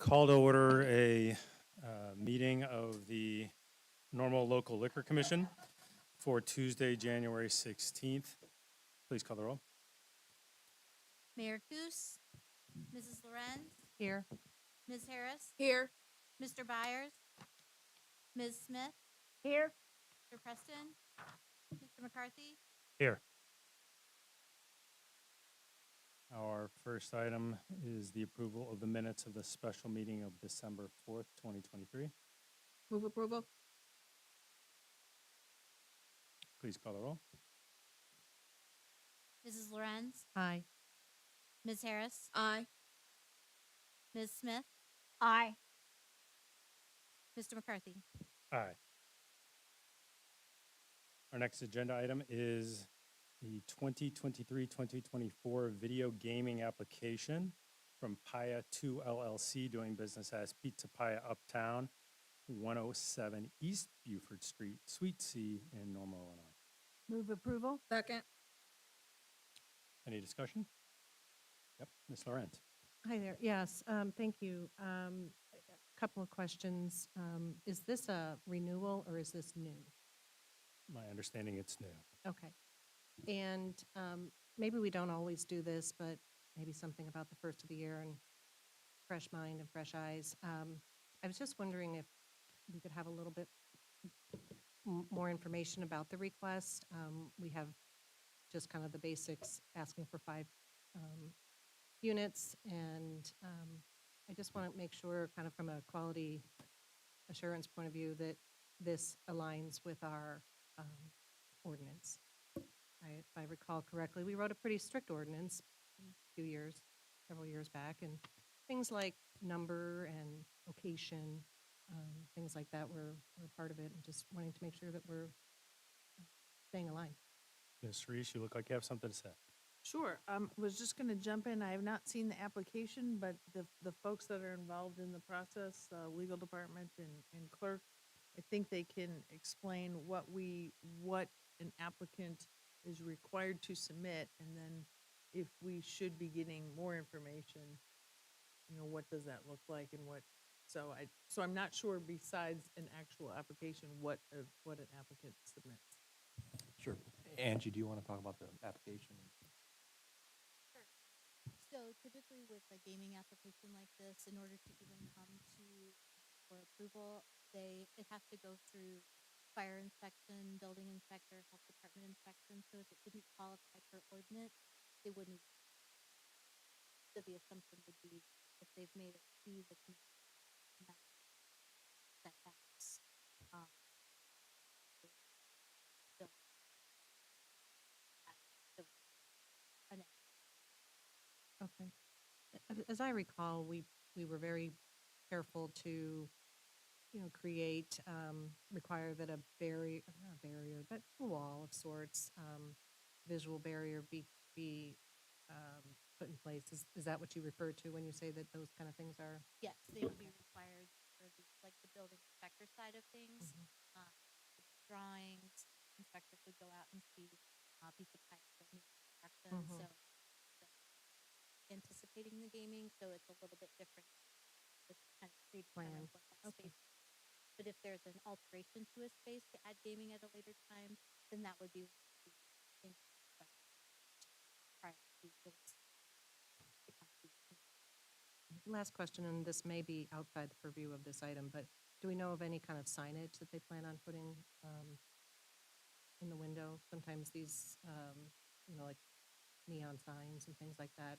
Call to order a meeting of the normal local liquor commission for Tuesday, January 16th. Please call the roll. Mayor Coos, Mrs. Lorenz, Here. Ms. Harris, Here. Mr. Byers, Ms. Smith, Here. Mr. Preston, Mr. McCarthy. Here. Our first item is the approval of the minutes of the special meeting of December 4th, 2023. Move approval. Please call the roll. Mrs. Lorenz, Aye. Ms. Harris, Aye. Ms. Smith, Aye. Mr. McCarthy. Aye. Our next agenda item is the 2023-2024 video gaming application from Paya 2 LLC, doing business as Pizza Paya Uptown, 107 East Buford Street, Suite C in Normal, Illinois. Move approval. Second. Any discussion? Yep, Ms. Laurent. Hi there. Yes, thank you. A couple of questions. Is this a renewal or is this new? My understanding it's new. Okay. And maybe we don't always do this, but maybe something about the first of the year and fresh mind and fresh eyes. I was just wondering if we could have a little bit more information about the request. We have just kind of the basics, asking for 5 units, and I just want to make sure, kind of from a quality assurance point of view, that this aligns with our ordinance. If I recall correctly, we wrote a pretty strict ordinance several years back, and things like number and location, things like that were part of it, and just wanting to make sure that we're staying aligned. Ms. Reese, you look like you have something to say. Sure. Was just going to jump in. I have not seen the application, but the folks that are involved in the process, legal department and clerk, I think they can explain what an applicant is required to submit, and then if we should be getting more information, what does that look like and what. So I'm not sure, besides an actual application, what an applicant submits. Sure. Angie, do you want to talk about the application? Sure. So typically with a gaming application like this, in order to even come for approval, it has to go through fire inspection, building inspector, health department inspection. So if it didn't qualify for ordinance, they wouldn't. So the assumption would be if they've made it to the setbacks. So, Okay. As I recall, we were very careful to, create, require that a barrier, not a barrier, but a wall of sorts, visual barrier be put in place. Is that what you refer to when you say that those kind of things are? yes, they would be required for the building inspector side of things. Drawings, inspectors would go out and see piece of pipe that needs construction. So anticipating the gaming, so it's a little bit different. It's kind of predetermined what that space. But if there's an alteration to a space to add gaming at a later time, then that would be prior to this. Last question, and this may be outside the purview of this item, but do we know of any kind of signage that they plan on putting in the window? Sometimes these, like neon signs and things like that.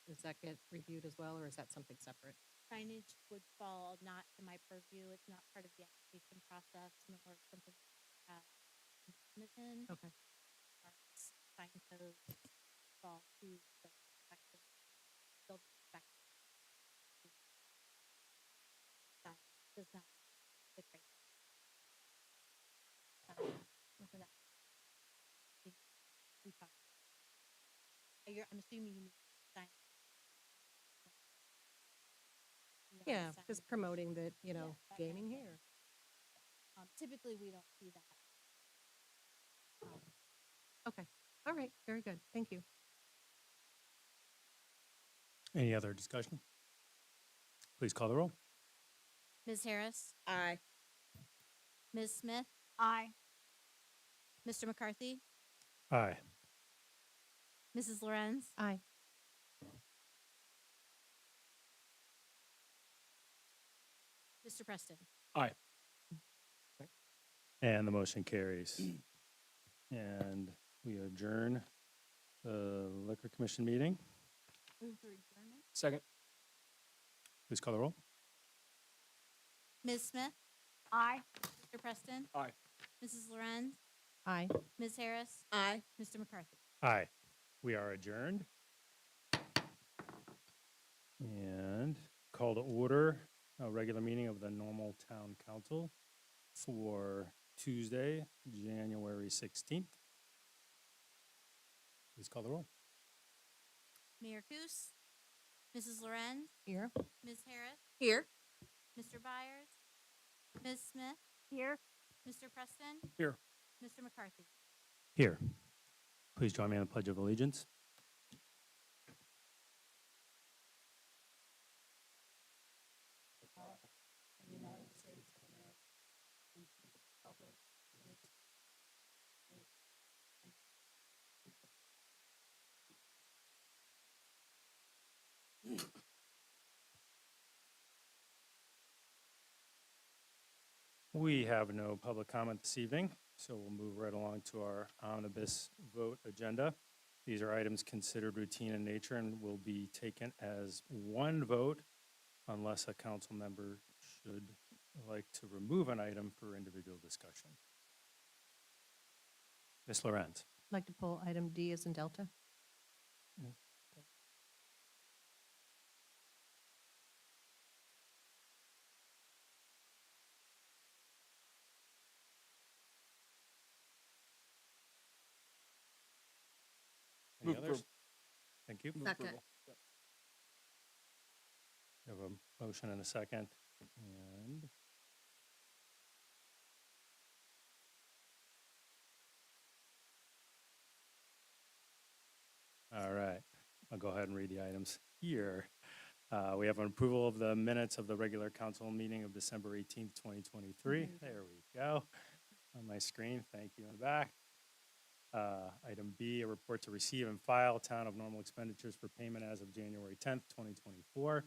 Does that get reviewed as well, or is that something separate? Signage would fall not to my purview. It's not part of the application process, nor something in. Okay. Sign code fall to the inspector. Building inspector. Does not fit right. For that. I'm assuming you need sign. Yeah, just promoting that, gaming yeah. here. Typically, we don't see that. Okay. All right. Very good. Thank you. Any other discussion? Please call the roll. Ms. Harris, Aye. Ms. Smith, Aye. Mr. McCarthy, Aye. Mrs. Lorenz, Aye. Mr. Preston. Aye. And the motion carries. And we adjourn the Liquor Commission meeting. Move for adjournment. Second. Please call the roll. Ms. Smith, Aye. Mr. Preston, Aye. Mrs. Lorenz, Aye. Ms. Harris, Aye. Mr. McCarthy. Aye. We are adjourned. And call to order a regular meeting of the normal town council for Tuesday, January 16th. Please call the roll. Mayor Kus, Mrs. Lorenz, Here. Ms. Harris, Here. Mr. Byers, Ms. Smith, Here. Mr. Preston. Here. Mr. McCarthy. Here. Please join me in the Pledge of Allegiance. We have no public comment this evening, so we'll move right along to our omnibus vote agenda. These are items considered routine in nature and will be taken as one vote unless a council member should like to remove an item for individual discussion. Ms. Lorenz. I'd like to pull item D as in Delta. Any Move others? Thank you. Move Second. approval. Yep. We have a motion and a second, and all right, I'll go ahead and read the items here. We have an approval of the minutes of the regular council meeting of December 18th, 2023. There we go. On my screen, thank you in the back. Item B, a report to receive and file town of normal expenditures for payment as of January 10th, 2024.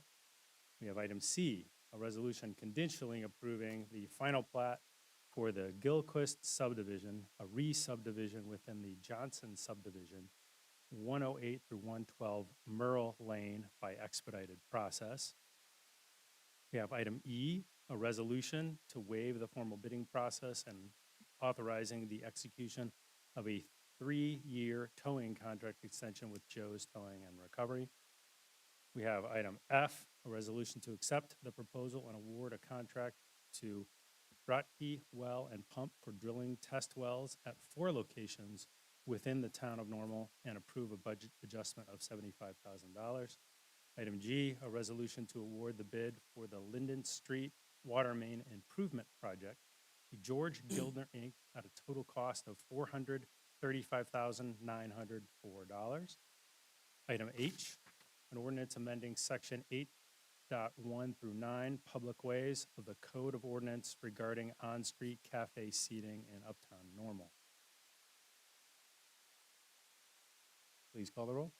We have item C, a resolution conditionally approving the final plat for the Gilquist subdivision, a re-subdivision within the Johnson subdivision, 108 through 112 Merle Lane by expedited process. We have item E, a resolution to waive the formal bidding process and authorizing the execution of a 3-year towing contract extension with Joe's Towing and Recovery. We have item F, a resolution to accept the proposal and award a contract to Rotke Well and Pump for drilling test wells at 4 locations within the town of Normal and approve a budget adjustment of $75,000. Item G, a resolution to award the bid for the Linden Street Water Main Improvement Project to George Gildner, Inc. at a total cost of $435,904. Item H, an ordinance amending section 8.1 through 9, public ways of the Code of Ordinance regarding on-street cafe seating in Uptown Normal. Please call the roll.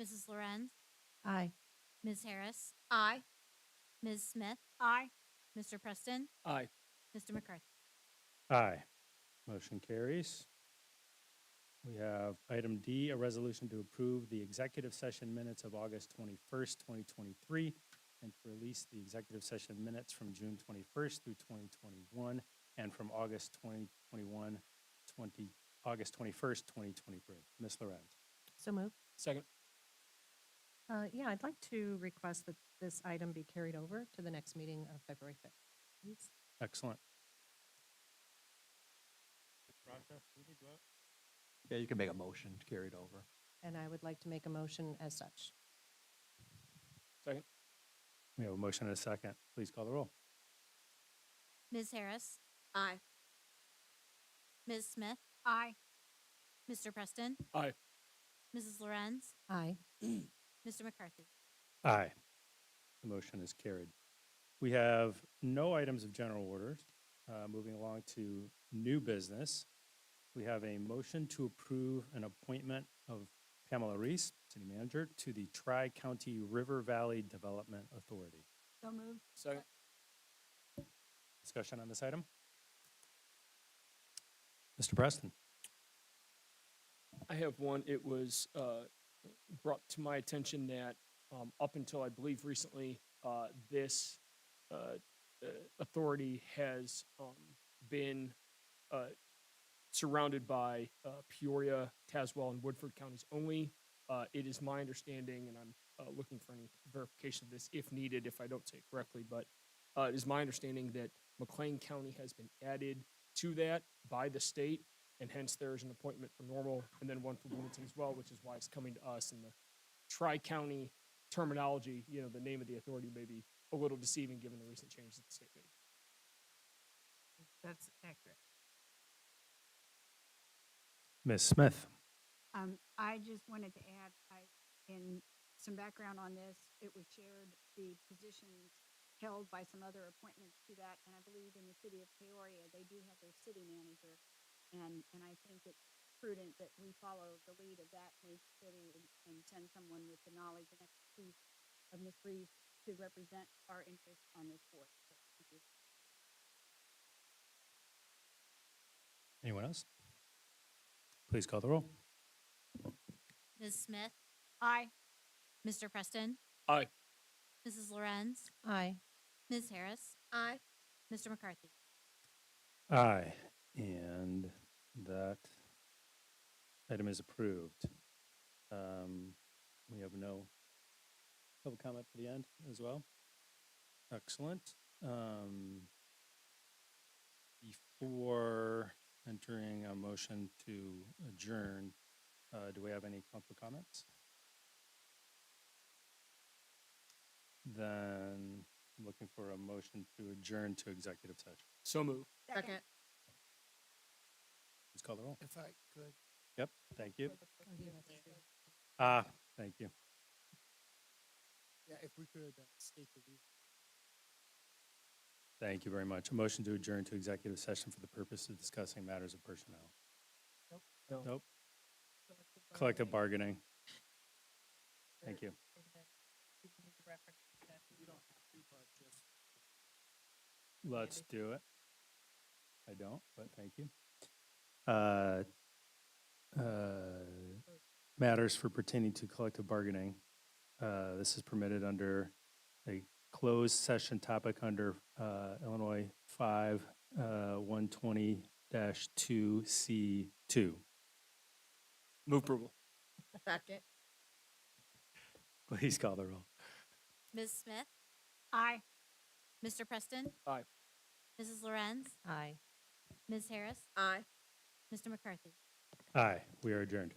Mrs. Lorenz, Aye. Ms. Harris, Aye. Ms. Smith, Aye. Mr. Preston, Aye. Mr. McCarthy. Aye. Motion carries. We have item D, a resolution to approve the executive session minutes of August 21st, 2023, and to release the executive session minutes from June 21st through 2021, and from August 2021, August 21st, 2023. Ms. Lorenz. So moved. Second. Yeah, I'd like to request that this item be carried over to the next meeting of February 5th, please. Excellent. Yeah, you can make a motion to carry it over. And I would like to make a motion as such. Second. We have a motion and a second. Please call the roll. Ms. Harris, Aye. Ms. Smith, Aye. Mr. Preston, Aye. Mrs. Lorenz, Aye. Mr. McCarthy. Aye. The motion is carried. We have no items of general orders. Moving along to new business, we have a motion to approve an appointment of Pamela Reese, City Manager, to the Tri-County River Valley Development Authority. So moved. Second. Discussion on this item? Mr. Preston? I have one. It was brought to my attention that up until I believe recently, this authority has been surrounded by Peoria, Tazewell, and Woodford counties only. It is my understanding, and I'm looking for any verification of this if needed, if I don't say it correctly, but it is my understanding that McLean County has been added to that by the state, and hence there's an appointment for Normal and then one for Bloomington as well, which is why it's coming to us. And the tri-county terminology, you know, the name of the authority may be a little deceiving given the recent changes that the state made. That's accurate. Ms. Smith? I just wanted to add, in some background on this, it was shared, the positions held by some other appointments to that, and I believe in the city of Peoria, they do have their city manager. And I think it's prudent that we follow the lead of that major city and send someone with the knowledge and expertise of Ms. Reeves to represent our interests on this board. So, thank you. Anyone else? Please call the roll. Ms. Smith, Aye. Mr. Preston, Aye. Mrs. Lorenz, Aye. Ms. Harris, Aye. Mr. McCarthy. Aye, and that item is approved. We have no public comment for the end as well. Excellent. Before entering a motion to adjourn, do we have any council comments? Then I'm looking for a motion to adjourn to executive session. So move. Second. Please call the roll. If I could, Yep, thank you. Oh, Thank you. yeah, if we could state the reason. Thank you very much. A motion to adjourn to executive session for the purpose of discussing matters of personnel. No. Nope. Collective bargaining. Thank you. You don't have to, but just. Let's do it. I don't, but thank you. Matters for pertaining to collective bargaining. This is permitted under a closed session topic under Illinois 5, 120-2C2. Move approval. Second. Please call the roll. Ms. Smith, Aye. Mr. Preston, Aye. Mrs. Lorenz, Aye. Ms. Harris, Aye. Mr. McCarthy. Aye, we are adjourned.